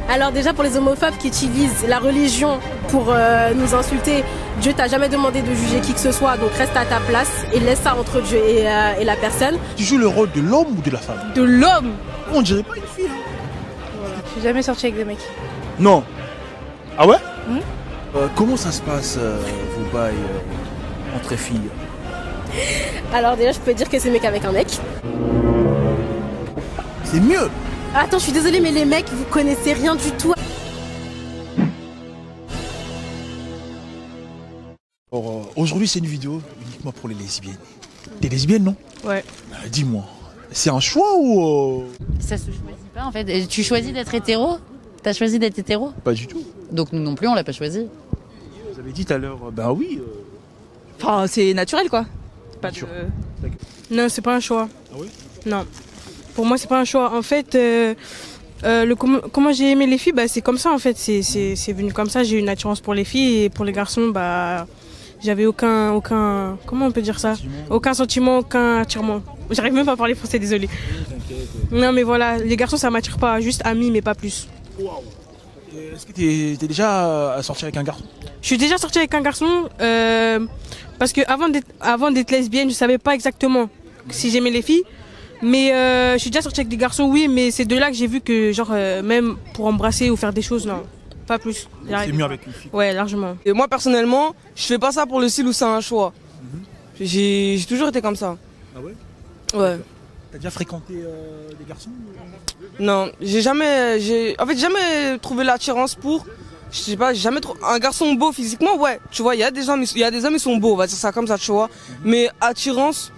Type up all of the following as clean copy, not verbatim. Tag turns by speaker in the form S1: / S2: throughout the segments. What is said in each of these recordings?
S1: Alors déjà pour les homophobes qui utilisent la religion pour nous insulter, Dieu t'a jamais demandé de juger qui que ce soit, donc reste à ta place et laisse ça entre Dieu et la personne.
S2: Tu joues le rôle de l'homme ou de la femme?
S1: De l'homme.
S2: On dirait pas une fille. Hein.
S1: Voilà. Je suis jamais sortie avec des mecs.
S2: Non. Ah ouais?
S3: Comment ça se passe vos bails entre filles?
S1: Alors déjà je peux dire que c'est mec avec un mec.
S2: C'est mieux.
S1: Attends, je suis désolée mais les mecs vous connaissez rien du tout.
S2: Aujourd'hui c'est une vidéo uniquement pour les lesbiennes. T'es lesbienne non?
S4: Ouais.
S2: Dis-moi, c'est un choix ou
S5: Ça se choisit pas en fait. Et tu choisis d'être hétéro? T'as choisi d'être hétéro?
S2: Pas du tout.
S5: Donc nous non plus on l'a pas choisi.
S2: Vous avez dit tout à l'heure, ben oui.
S4: Enfin, c'est naturel quoi. Pas de...
S6: Non, c'est pas un choix.
S2: Ah oui?
S6: Non. Pour moi, c'est pas un choix. En fait, comment j'ai aimé les filles, bah, c'est comme ça en fait. C'est venu comme ça. J'ai eu une attirance pour les filles et pour les garçons, bah, j'avais aucun. Comment on peut dire ça? Aucun sentiment, aucun attirement. J'arrive même pas à parler français, désolé. Non, mais voilà, les garçons, ça m'attire pas. Juste amis, mais pas plus.
S2: Waouh. Est-ce que t'es déjà sorti avec un garçon?
S6: Je suis déjà sortie avec un garçon parce que avant d'être lesbienne, je savais pas exactement si j'aimais les filles. Mais je suis déjà sortie avec des garçons, oui, mais c'est de là que j'ai vu que genre même pour embrasser ou faire des choses, non, pas plus.
S2: C'est mieux avec une fille.
S6: Ouais, largement.
S7: Et moi personnellement, je fais pas ça pour le style où c'est un choix. J'ai toujours été comme ça.
S2: Ah ouais?
S7: Ouais.
S2: T'as déjà fréquenté des garçons?
S7: Non, j'ai jamais trouvé l'attirance pour, je sais pas, j'ai jamais trouvé un garçon beau physiquement, ouais. Tu vois, il y a des hommes ils sont beaux, on va dire ça comme ça, tu vois. Mais attirance,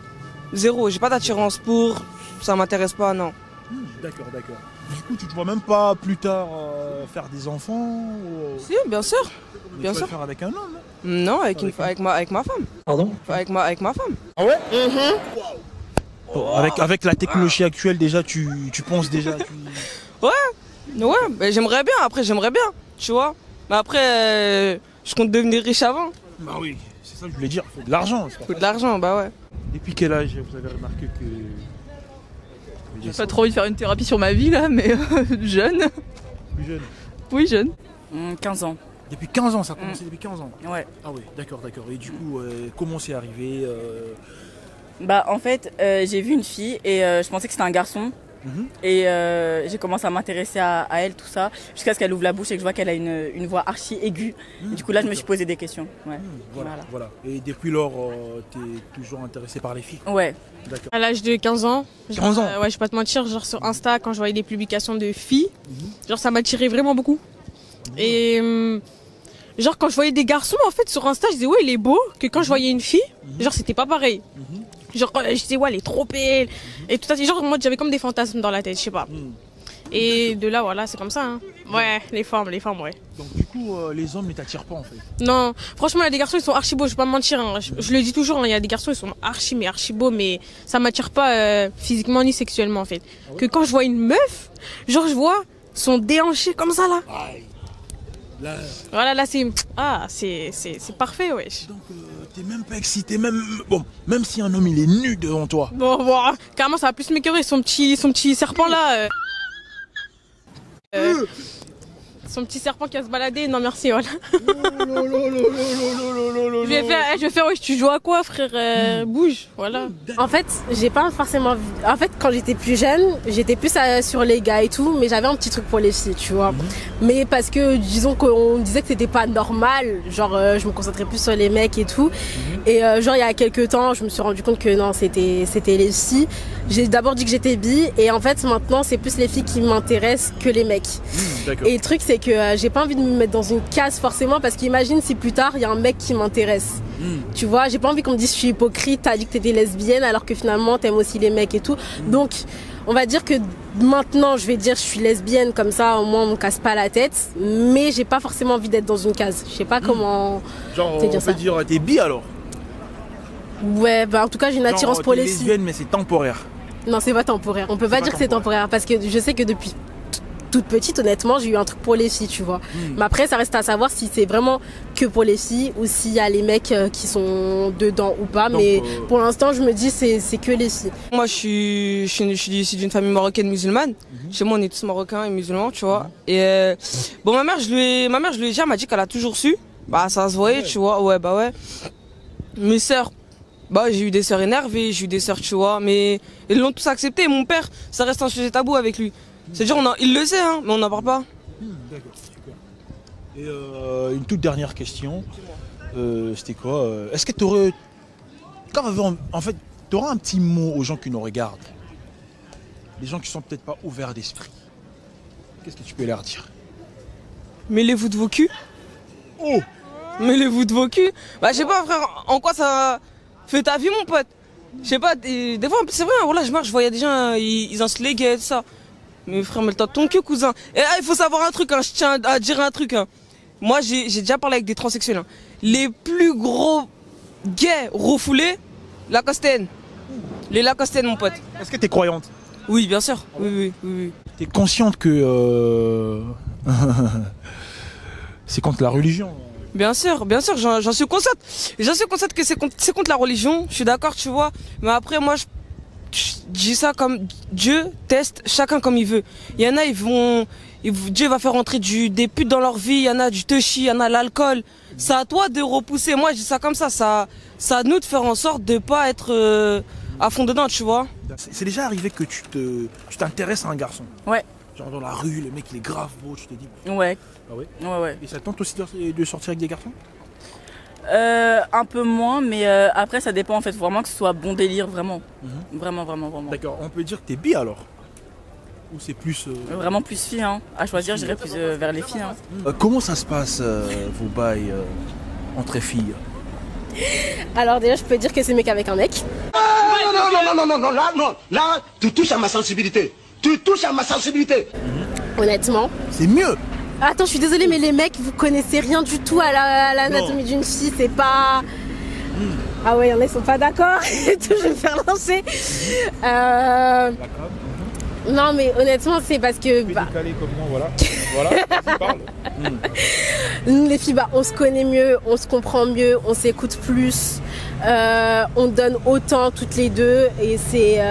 S7: zéro. J'ai pas d'attirance pour, ça m'intéresse pas, non.
S2: D'accord. Du coup, tu te vois même pas plus tard faire des enfants ou...
S7: Si, bien sûr. Bien sûr.
S2: Faire avec un homme?
S7: Non, avec ma femme.
S2: Pardon?
S7: Avec ma femme.
S2: Ah ouais? Avec la technologie actuelle déjà, tu penses déjà...
S7: Ouais, mais j'aimerais bien, tu vois. Mais après, je compte devenir riche avant.
S2: Bah oui, c'est ça que je voulais dire, il faut de l'argent.
S7: Faut de l'argent, bah ouais.
S2: Depuis quel âge vous avez remarqué que...
S4: J'ai pas trop envie de faire une thérapie sur ma vie là, mais jeune.
S2: Plus jeune?
S4: Oui, jeune.
S5: 15 ans.
S2: Depuis 15 ans, ça a commencé depuis 15 ans?
S5: Ouais.
S2: Ah oui, d'accord. Et du coup, comment c'est arrivé
S5: Bah en fait j'ai vu une fille et je pensais que c'était un garçon. Et j'ai commencé à m'intéresser à elle, tout ça, jusqu'à ce qu'elle ouvre la bouche et que je vois qu'elle a une voix archi aiguë. Et du coup là je me suis posé des questions. Ouais.
S2: Voilà. Et depuis lors, t'es toujours intéressé par les filles?
S5: Ouais.
S2: D'accord.
S6: À l'âge de 15 ans.
S2: 15 ans?
S6: Ouais, je vais pas te mentir, genre sur Insta, quand je voyais des publications de filles, genre ça m'attirait vraiment beaucoup. Et genre quand je voyais des garçons en fait sur Insta, je disais ouais il est beau, que quand je voyais une fille, genre c'était pas pareil. Genre je disais ouais elle est trop belle et tout ça, genre moi j'avais comme des fantasmes dans la tête, je sais pas. Et de là voilà, c'est comme ça hein. Ouais, les femmes ouais.
S2: Donc du coup les hommes ne t'attirent pas en fait?
S6: Non, franchement il y a des garçons ils sont archi beaux, je vais pas me mentir hein. Je le dis toujours, hein, il y a des garçons ils sont archi beaux mais ça m'attire pas physiquement ni sexuellement en fait. Ah ouais? Que quand je vois une meuf, genre je vois son déhanché comme ça là.
S2: Aïe. Là...
S6: Voilà, là c'est parfait, wesh.
S2: Donc t'es même pas excité, même si un homme il est nu devant toi.
S6: Bon, carrément ça va plus m'écœurer, son petit serpent là. Son petit serpent qui a se baladé, non merci, voilà. Je vais faire, wesh, tu joues à quoi frère? Bouge, voilà.
S1: En fait, j'ai pas forcément... En fait, quand j'étais plus jeune, j'étais plus sur les gars et tout, mais j'avais un petit truc pour les filles, tu vois. Mais parce que, disons qu'on disait que c'était pas normal, genre je me concentrais plus sur les mecs et tout. Et genre il y a quelques temps, je me suis rendu compte que non, c'était les filles. J'ai d'abord dit que j'étais bi, et en fait maintenant c'est plus les filles qui m'intéressent que les mecs. Et le truc c'est que j'ai pas envie de me mettre dans une case forcément, parce qu'imagine si plus tard il y a un mec qui m'intéresse. Tu vois, j'ai pas envie qu'on me dise je suis hypocrite, t'as dit que t'étais lesbienne alors que finalement t'aimes aussi les mecs et tout. Donc on va dire que maintenant je vais dire je suis lesbienne, comme ça au moins on me casse pas la tête, mais j'ai pas forcément envie d'être dans une case. Je sais pas comment...
S2: Genre on peut dire t'es bi alors?
S1: Ouais, bah en tout cas j'ai une attirance pour les filles.
S2: Lesbienne mais c'est temporaire.
S1: Non, c'est pas temporaire. On peut pas dire que c'est temporaire parce que je sais que depuis toute petite, honnêtement, j'ai eu un truc pour les filles, tu vois. Mais après, ça reste à savoir si c'est vraiment que pour les filles ou s'il y a les mecs qui sont dedans ou pas.
S2: Donc,
S1: mais pour l'instant, je me dis c'est que les filles.
S7: Moi, je suis issu d'une famille marocaine musulmane. Chez moi, on est tous marocains et musulmans, tu vois. Et bon, ma mère, je lui ai dit, elle m'a dit qu'elle a toujours su. Bah, ça se voyait, tu vois. Ouais, bah ouais. Mes sœurs, bah, j'ai eu des sœurs énervées, j'ai eu des sœurs, tu vois. Mais ils l'ont tous accepté. Et mon père, ça reste un sujet tabou avec lui. C'est-à-dire, il le sait, hein, mais on n'en parle pas.
S2: D'accord, super. Et une toute dernière question. C'était quoi Est-ce que tu aurais. En fait, tu auras un petit mot aux gens qui nous regardent. Les gens qui sont peut-être pas ouverts d'esprit. Qu'est-ce que tu peux leur dire?
S7: Mêlez-vous de vos culs.
S2: Oh!
S7: Mêlez-vous de vos culs. Bah, je sais pas, frère, en quoi ça fait ta vie, mon pote? Je sais pas, des fois, c'est vrai, voilà, je marche, je vois, il y a des gens, ils en se léguent et tout ça. Mais frère, mets-le-toi de ton cul, cousin. Et là, il faut savoir un truc, hein, je tiens à dire un truc. Hein. Moi, j'ai déjà parlé avec des transsexuels. Hein. Les plus gros gays refoulés, Lacosten. Les Lacosten, mon pote.
S2: Est-ce que tu es croyante?
S7: Oui, bien sûr. Oui.
S2: Tu es consciente que c'est contre la religion?
S7: Bien sûr, j'en suis consciente. J'en suis consciente que c'est contre la religion, je suis d'accord, tu vois. Mais après, moi, je dis ça comme Dieu teste chacun comme il veut. Il y en a, Dieu va faire entrer des putes dans leur vie, il y en a du touchy, il y en a l'alcool. C'est à toi de repousser. Moi, je dis ça comme ça. C'est à nous de faire en sorte de pas être à fond dedans, tu vois.
S2: C'est déjà arrivé que tu t'intéresses à un garçon?
S5: Ouais.
S2: Genre dans la rue, le mec il est grave beau, tu te dis.
S5: Ouais.
S2: Ah ouais?
S5: Ouais.
S2: Et ça tente aussi de sortir avec des garçons?
S5: Un peu moins, mais après ça dépend en fait, faut vraiment que ce soit bon délire, vraiment. Vraiment.
S2: D'accord, on peut dire que t'es bi alors? Ou c'est plus...
S5: Vraiment plus fille, hein. À choisir, j'irais plus vers les filles. Hein.
S3: Comment ça se passe, vos bails entre filles?
S1: Alors déjà, je peux dire que c'est mec avec un mec.
S8: Non, là, tu touches à ma sensibilité.
S1: Honnêtement.
S2: C'est mieux!
S1: Attends, je suis désolée, mais les mecs, vous connaissez rien du tout à l'anatomie d'une fille, c'est pas... Ah ouais, il y en a, ils sont pas d'accord, et tout, je vais me faire lancer.
S2: D'accord.
S1: Non, mais honnêtement, c'est parce que...
S2: Décalé comme moi, voilà, vas-y, parle.
S1: Nous, les filles, on se connaît mieux, on se comprend mieux, on s'écoute plus, on donne autant toutes les deux, et c'est...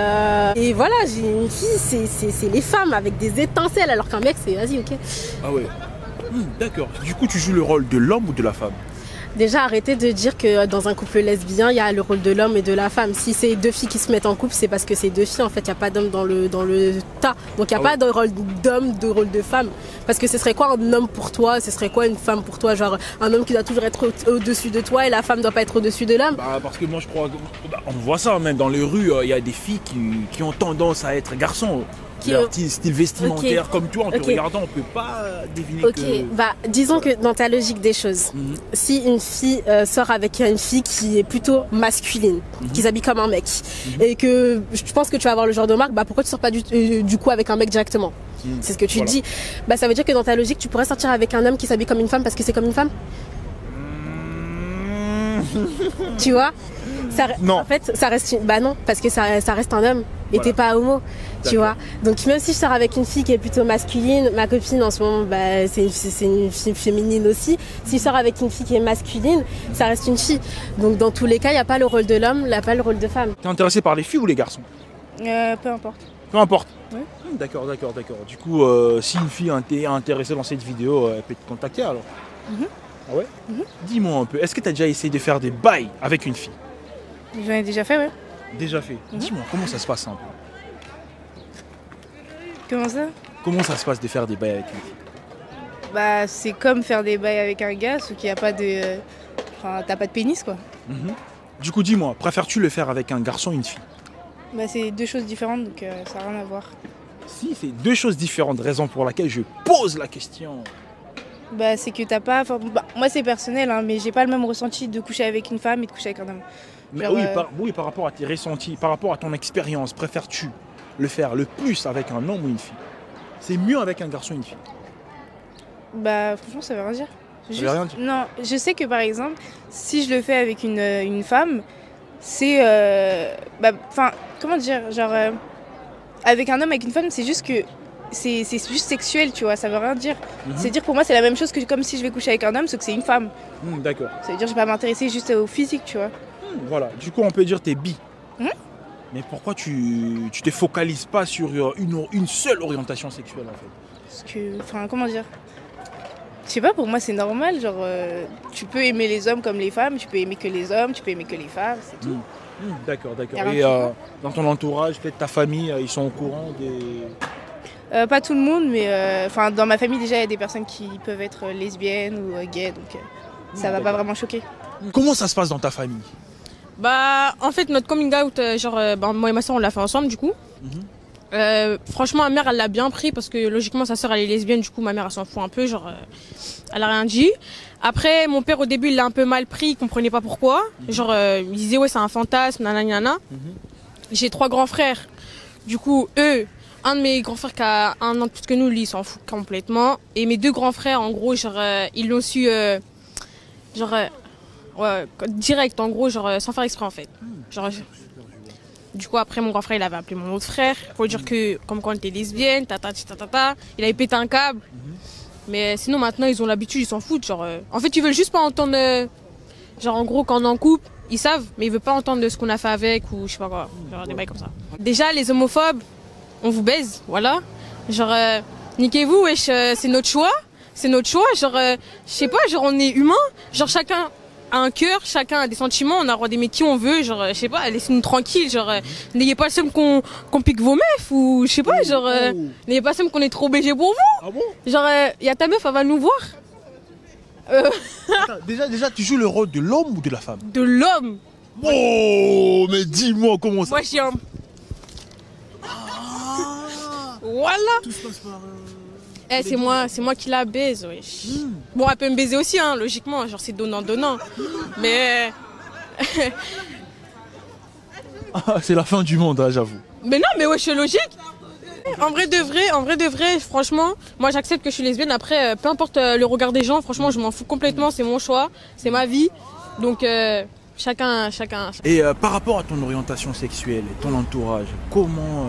S1: Et voilà, j'ai une fille, c'est les femmes avec des étincelles, alors qu'un mec, c'est vas-y, ok.
S2: Ah ouais. D'accord. Du coup, tu joues le rôle de l'homme ou de la femme?
S1: Déjà, arrêtez de dire que dans un couple lesbien, il y a le rôle de l'homme et de la femme. Si c'est deux filles qui se mettent en couple, c'est parce que c'est deux filles. En fait, il n'y a pas d'homme dans le tas. Donc, il n'y a pas de rôle d'homme, de rôle de femme. Parce que ce serait quoi un homme pour toi? Ce serait quoi une femme pour toi? Genre, un homme qui doit toujours être au-dessus de toi et la femme ne doit pas être au-dessus de l'homme?
S2: Parce que moi, je crois... On voit ça, même dans les rues, il y a des filles qui ont tendance à être garçons. Leur style vestimentaire, comme toi, en te regardant, on peut pas deviner que...
S1: disons que dans ta logique des choses, si une fille sort avec une fille qui est plutôt masculine, qui s'habille comme un mec, et que je pense que tu vas avoir le genre de marque, pourquoi tu sors pas du coup avec un mec directement? C'est ce que tu dis. Ça veut dire que dans ta logique, tu pourrais sortir avec un homme qui s'habille comme une femme parce que c'est comme une femme? Tu vois?
S2: Non.
S1: En fait, ça reste non, parce que ça reste un homme et t'es pas homo, tu vois. Donc même si je sors avec une fille qui est plutôt masculine, ma copine en ce moment, c'est une fille féminine aussi. Si je sors avec une fille qui est masculine, ça reste une fille. Donc dans tous les cas, il n'y a pas le rôle de l'homme, il n'y a pas le rôle de femme.
S2: T'es intéressé par les filles ou les garçons?
S5: Peu importe.
S2: Peu importe.
S5: Ouais.
S2: D'accord. Du coup, si une fille est intéressée dans cette vidéo, elle peut te contacter alors? Ah ouais? Dis-moi un peu, est-ce que tu as déjà essayé de faire des bails avec une fille?
S5: J'en ai déjà fait, ouais.
S2: Déjà fait. Dis-moi, comment ça se passe un peu?
S5: Comment ça?
S2: Comment ça se passe de faire des bails avec une fille?
S5: C'est comme faire des bails avec un gars, sauf qu'il n'y a pas de... Enfin, t'as pas de pénis, quoi.
S2: Du coup, dis-moi, préfères-tu le faire avec un garçon ou une fille?
S5: C'est deux choses différentes, donc ça n'a rien à voir.
S2: Si, c'est deux choses différentes, raison pour laquelle je pose la question.
S5: C'est que t'as pas... moi, c'est personnel, hein, mais j'ai pas le même ressenti de coucher avec une femme et de coucher avec un homme.
S2: Mais
S5: genre,
S2: oui, par rapport à tes ressentis, par rapport à ton expérience, préfères-tu le faire le plus avec un homme ou une fille? C'est mieux avec un garçon ou une fille?
S5: Franchement, ça veut rien dire.
S2: Ça veut rien dire?
S5: Non, je sais que par exemple, si je le fais avec une femme, c'est... comment dire? Genre, avec un homme, avec une femme, c'est juste que
S9: c'est juste sexuel, tu vois, ça veut rien dire. C'est dire pour moi c'est la même chose que comme si je vais coucher avec un homme, sauf que c'est une femme.
S2: D'accord.
S9: Ça veut dire que je vais pas m'intéresser juste au physique, tu vois.
S2: Voilà, du coup on peut dire t'es bi. Mais pourquoi tu te focalises pas sur une seule orientation sexuelle en fait?
S9: Parce que, enfin, comment dire? Je sais pas, pour moi c'est normal, genre tu peux aimer les hommes comme les femmes, tu peux aimer que les hommes, tu peux aimer que les femmes, c'est tout.
S2: D'accord.
S9: Y a
S2: Et
S9: rien de
S2: dans ton entourage, peut-être ta famille, ils sont au courant des...
S9: Pas tout le monde, mais enfin dans ma famille déjà il y a des personnes qui peuvent être lesbiennes ou gays, donc ça va pas vraiment choquer.
S2: Comment ça se passe dans ta famille?
S6: Bah, en fait, notre coming out, moi et ma soeur, on l'a fait ensemble, du coup. Franchement, ma mère, elle l'a bien pris parce que logiquement, sa soeur, elle est lesbienne, du coup, ma mère, elle s'en fout un peu, elle a rien dit. Après, mon père, au début, il l'a un peu mal pris, il comprenait pas pourquoi. Il disait, ouais, c'est un fantasme, nanana. J'ai 3 grands frères. Du coup, eux, un de mes grands frères qui a 1 an de plus que nous, lui, il s'en fout complètement. Et mes 2 grands frères, en gros, ils l'ont su, ouais, direct, en gros, sans faire exprès, en fait. Du coup, après, mon grand frère, il avait appelé mon autre frère pour dire que, comme quand on était lesbienne, il avait pété un câble. Mais sinon, maintenant, ils ont l'habitude, ils s'en foutent. En fait, ils veulent juste pas entendre, en gros, quand on est en couple, ils savent, mais ils veulent pas entendre de ce qu'on a fait avec ou je sais pas quoi. Des bails comme ça. Déjà, les homophobes, on vous baise, voilà. Niquez-vous, wesh, c'est notre choix. C'est notre choix. Je sais pas, on est humain. Chacun a un cœur, chacun a des sentiments, on a le droit d'aimer qui on veut, je sais pas, laissez-nous tranquilles, n'ayez pas le seum qu'on pique vos meufs, ou je sais pas, n'ayez pas le seum qu'on est trop BG pour vous.
S2: Ah bon?
S6: Y a ta meuf, elle va nous voir.
S2: Attends, déjà, tu joues le rôle de l'homme ou de la femme?
S6: De l'homme.
S2: Oh, mais dis-moi comment ça.
S6: Moi, je suis un... Voilà.
S2: Tout se passe par...
S6: c'est moi qui la baise, wesh. Bon, elle peut me baiser aussi, hein, logiquement, c'est donnant-donnant. Mais...
S2: c'est la fin du monde, hein, j'avoue.
S6: Mais non, mais wesh, c'est logique. En vrai de vrai, franchement, moi j'accepte que je suis lesbienne. Après, peu importe le regard des gens, franchement, je m'en fous complètement, c'est mon choix, c'est ma vie. Donc, chacun.
S2: Et par rapport à ton orientation sexuelle et ton entourage, comment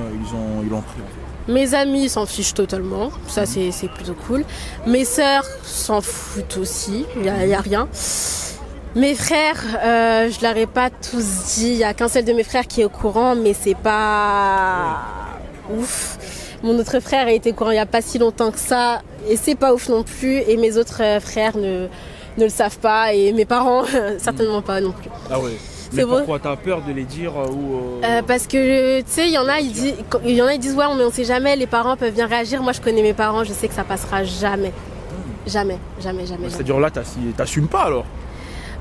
S2: ils l'ont pris en fait?
S1: Mes amis s'en fichent totalement, ça c'est plutôt cool. Mes sœurs s'en foutent aussi, y a rien. Mes frères, je leur ai pas tous dit, il y a qu'un seul de mes frères qui est au courant, mais c'est pas ouf. Mon autre frère a été au courant il y a pas si longtemps que ça, et c'est pas ouf non plus, et mes autres frères ne le savent pas, et mes parents certainement pas non plus.
S2: Ah ouais. Mais pourquoi t'as peur de les dire ou
S1: parce que tu sais, il y en a ils disent ouais mais on sait jamais, les parents peuvent bien réagir. Moi je connais mes parents, je sais que ça passera jamais. Jamais.
S2: C'est-à-dire là t'assumes pas alors?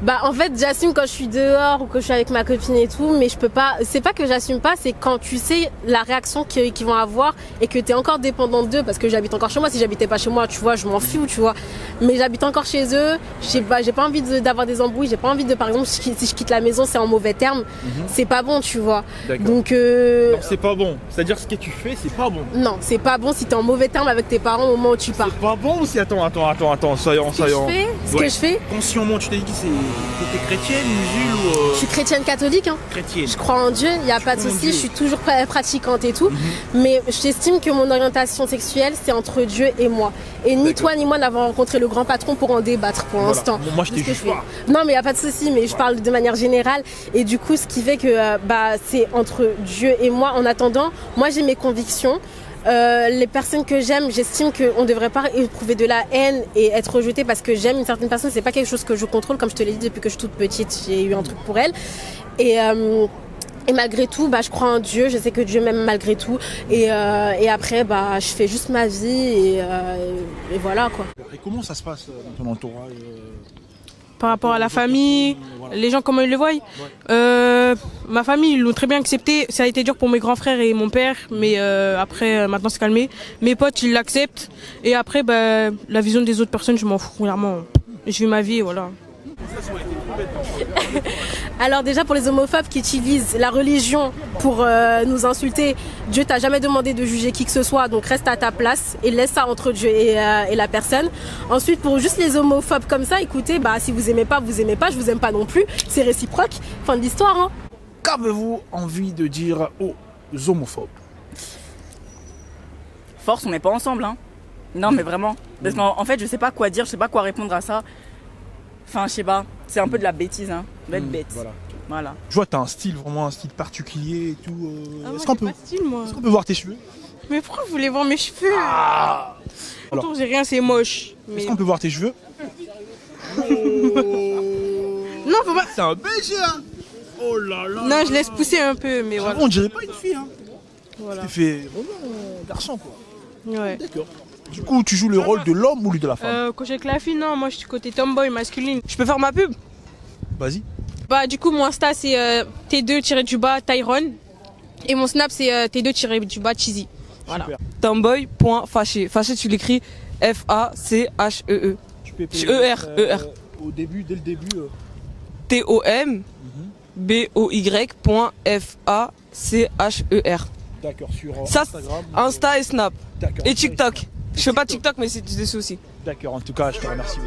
S1: Bah en fait j'assume quand je suis dehors ou que je suis avec ma copine et tout, mais je peux pas, c'est pas que j'assume pas, c'est quand tu sais la réaction qu'ils vont avoir et que t'es encore dépendante d'eux, parce que j'habite encore chez moi. Si j'habitais pas chez moi, tu vois, je m'en fous, tu vois, mais j'habite encore chez eux, j'ai pas envie d'avoir des embrouilles, j'ai pas envie de, par exemple, si je quitte la maison, c'est en mauvais terme, c'est pas bon, tu vois. Donc
S2: c'est pas bon, c'est-à-dire ce que tu fais, c'est pas bon.
S1: Non, c'est pas bon si t'es en mauvais terme avec tes parents au moment où tu pars.
S2: C'est pas bon ou c'est attends, soyons.
S1: Ce que je fais.
S2: Consciemment, tu t'es dit que t'es chrétienne, musulmane ou
S1: Je suis chrétienne catholique, hein.
S2: Chrétienne.
S1: Je crois en Dieu, il n'y a pas de souci, je suis toujours pratiquante et tout. Mais j'estime que mon orientation sexuelle, c'est entre Dieu et moi. Et ni toi ni moi n'avons rencontré le grand patron pour en débattre pour l'instant.
S2: Bon, moi je te juge pas.
S1: Non mais il n'y a pas de souci, mais je parle de manière générale. Et du coup, ce qui fait que c'est entre Dieu et moi. En attendant, moi j'ai mes convictions. Les personnes que j'aime, j'estime qu'on ne devrait pas éprouver de la haine et être rejeté parce que j'aime une certaine personne. C'est pas quelque chose que je contrôle, comme je te l'ai dit depuis que je suis toute petite, j'ai eu un truc pour elle. Et malgré tout, je crois en Dieu, je sais que Dieu m'aime malgré tout. Et après, je fais juste ma vie et voilà quoi.
S2: Et comment ça se passe dans ton entourage
S6: par rapport à la famille, les gens comment ils le voient. Ma famille, ils l'ont très bien accepté. Ça a été dur pour mes grands frères et mon père, mais après, maintenant c'est calmé. Mes potes, ils l'acceptent. Et après, la vision des autres personnes, je m'en fous clairement. Je vis ma vie, voilà.
S1: Alors déjà pour les homophobes qui utilisent la religion pour nous insulter, Dieu t'a jamais demandé de juger qui que ce soit, donc reste à ta place et laisse ça entre Dieu et la personne. Ensuite pour juste les homophobes comme ça, écoutez, si vous aimez pas, je vous aime pas non plus, c'est réciproque, fin de l'histoire. Hein.
S2: Qu'avez-vous envie de dire aux homophobes?
S5: force, on n'est pas ensemble, hein. Non, mais vraiment. Parce qu'en fait, je sais pas quoi dire, je sais pas quoi répondre à ça. Enfin, je sais pas. C'est un peu de la bêtise, hein. Bête. Voilà.
S2: Je vois, t'as un style, vraiment un style particulier et tout. Est-ce qu'on peut voir tes cheveux?
S6: Mais pourquoi vous voulez voir mes cheveux?
S2: Alors.
S6: J'ai rien, c'est moche. Mais...
S2: Est-ce qu'on peut voir tes cheveux?
S6: Non, faut pas.
S2: C'est un BG, hein. Oh là là.
S6: Non, je laisse pousser un peu, mais voilà.
S2: On dirait pas une fille, hein.
S6: Voilà.
S2: Tu fais vraiment garçon, quoi.
S6: Ouais.
S2: D'accord. Du coup, tu joues le rôle de l'homme ou de la femme?
S6: Quand j'ai avec la fille, non, moi je suis côté tomboy masculine. Je peux faire ma pub?
S2: Vas-y.
S6: Bah, du coup, mon Insta c'est T2-du-bas Tyron. Et mon Snap c'est T2-du-bas Cheesy. Voilà.
S7: Tomboy.fâché. Fâché, tu l'écris F-A-C-H-E-E. E-R.
S2: Au début, dès le début.
S7: T-O-M-B-O-Y.F-A-C-H-E-R.
S2: D'accord, sur
S7: Ça,
S2: Instagram.
S7: Insta et Snap.
S2: D'accord.
S7: Et TikTok. Je fais pas TikTok, mais c'est dessus aussi.
S2: D'accord, en tout cas, je te remercie.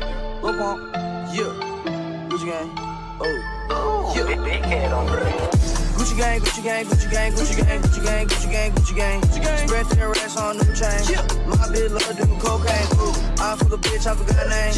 S10: Gucci gang, Gucci gang, Gucci gang, Gucci gang, Gucci gang, Gucci gang, Gucci gang. Spread their ass on new chain. My bitch love doing cocaine. I fuck a bitch, I forgot her name.